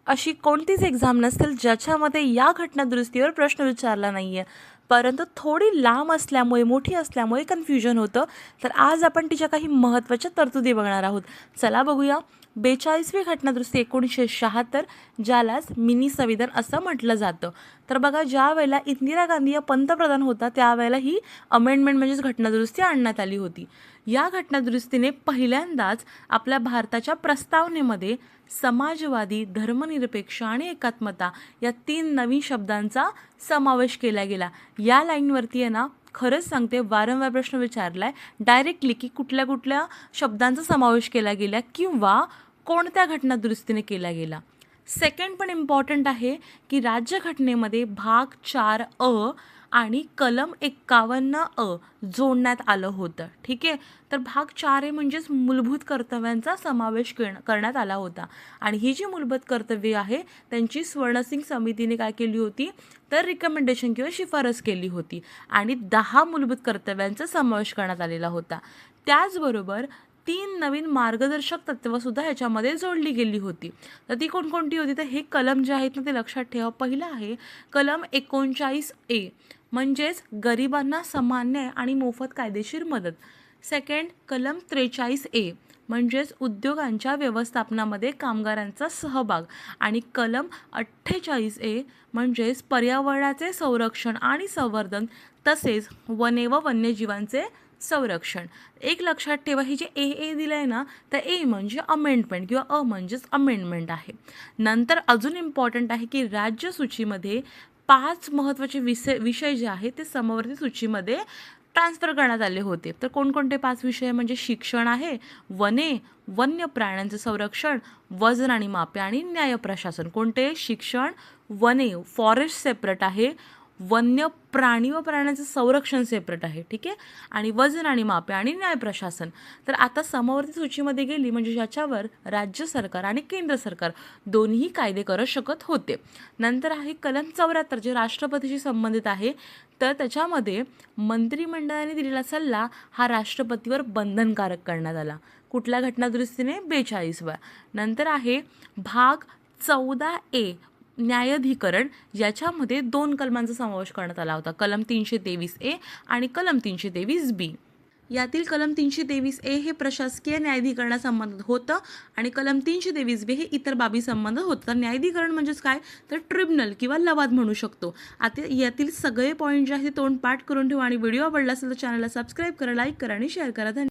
अशी कोणतीच एक्झाम नसेल ज्याच्यामध्ये या घटनादुरुस्तीवर प्रश्न विचारला नाही आहे, परंतु थोडी लांब असल्यामुळे, मोठी असल्यामुळे कन्फ्युजन होतं. तर आज आपण तिच्या काही महत्त्वाच्या तरतुदी बघणार आहोत. चला बघूया. 42वी घटनादुरुस्ती 1976, ज्यालाच मिनी संविधान असं म्हटलं जातं. तर बघा, ज्या वेळेला इंदिरा गांधी या पंतप्रधान होता त्यावेळेला ही अमेंडमेंट म्हणजेच घटनादुरुस्ती आणण्यात आली होती. या घटनादुरुस्तीने पहिल्यांदाच आपल्या भारताच्या प्रस्तावनेमध्ये समाजवादी, धर्मनिरपेक्ष आणि एकात्मता या 3 नवीन शब्दांचा समावेश केला गेला. या लाईनवरती आहे ना, खरंच सांगते, वारंवार प्रश्न विचारला आहे डायरेक्टली की कुठल्या कुठल्या शब्दांचा समावेश केला गेला किंवा कोणत्या घटनादुरुस्तीने केला गेला. सेकंड पण इम्पॉर्टंट आहे की राज्यघटनेमध्ये भाग 4 आणि कलम 51 जोडण्यात आलं होतं. ठीक आहे. तर भाग 4 म्हणजेच मूलभूत कर्तव्यांचा समावेश करण्यात आला होता. आणि ही जी मूलभूत कर्तव्ये आहे त्यांची स्वर्णसिंग समितीने काय केली होती, तर रिकमेंडेशन किंवा शिफारस केली होती आणि 10 मूलभूत कर्तव्यांचा समावेश करण्यात आलेला होता. त्याचबरोबर 3 नवीन मार्गदर्शक तत्त्वसुद्धा ह्याच्यामध्ये जोडली गेली होती. तर ती कोणकोणती होती, तर हे कलम जे आहेत ना ते लक्षात ठेवा. पहिलं आहे कलम 39A, म्हणजेच गरिबांना समान न्याय आणि मोफत कायदेशीर मदत. सेकंड कलम 43A, म्हणजेच उद्योगांच्या व्यवस्थापनामध्ये कामगारांचा सहभाग. आणि कलम 48A, म्हणजेच पर्यावरणाचे संरक्षण आणि संवर्धन तसेच वने व वन्यजीवांचे संरक्षण. एक लक्षात ठेवा, हे जे ए दिलं आहे ना, तर ए म्हणजे अमेंडमेंट किंवा म्हणजेच अमेंडमेंट आहे. नंतर अजून इम्पॉर्टंट आहे की राज्य सूचीमध्ये 5 महत्त्वाचे विषय जे आहेत ते समवर्ती सूचीमध्ये ट्रान्सफर करण्यात आले होते. तर कोणकोणते 5 विषय, म्हणजे शिक्षण आहे, वने, वन्य प्राण्यांचं संरक्षण, वजन आणि मापे आणि न्याय प्रशासन. कोणते? शिक्षण, वने, फॉरेस्ट सेपरेट आहे, वन्य प्राणी व प्राण्यांचं संरक्षण सेपरेट आहे. ठीक आहे. आणि वजन आणि मापे आणि न्याय प्रशासन. तर आता समवर्ती सूचीमध्ये गेली म्हणजे ज्याच्यावर राज्य सरकार आणि केंद्र सरकार दोन्ही कायदे करू शकत होते. नंतर आहे कलम 74, जे राष्ट्रपतीशी संबंधित आहे. तर त्याच्यामध्ये मंत्रिमंडळाने दिलेला सल्ला हा राष्ट्रपतीवर बंधनकारक करण्यात आला. कुठल्या घटनादुरुस्तीने? 42व्या. नंतर आहे भाग 14A, न्यायाधिकरण, याच्यामध्ये 2 कलमांचा समावेश करण्यात आला होता, कलम 323A आणि कलम 323B. यातील कलम 323A हे प्रशासकीय न्यायाधिकरणासंबंधित होतं आणि कलम 323B हे इतर बाबी संबंधित होतं. तर न्यायाधिकरण म्हणजेच काय, तर ट्रिब्युनल किंवा लवाद म्हणू शकतो. आता यातील सगळे पॉईंट जे आहे ते तोंड पाठ करून ठेवा आणि व्हिडिओ आवडला असेल तर चॅनलला सबस्क्राईब करा, लाईक करा आणि शेअर करा. धन्यवाद.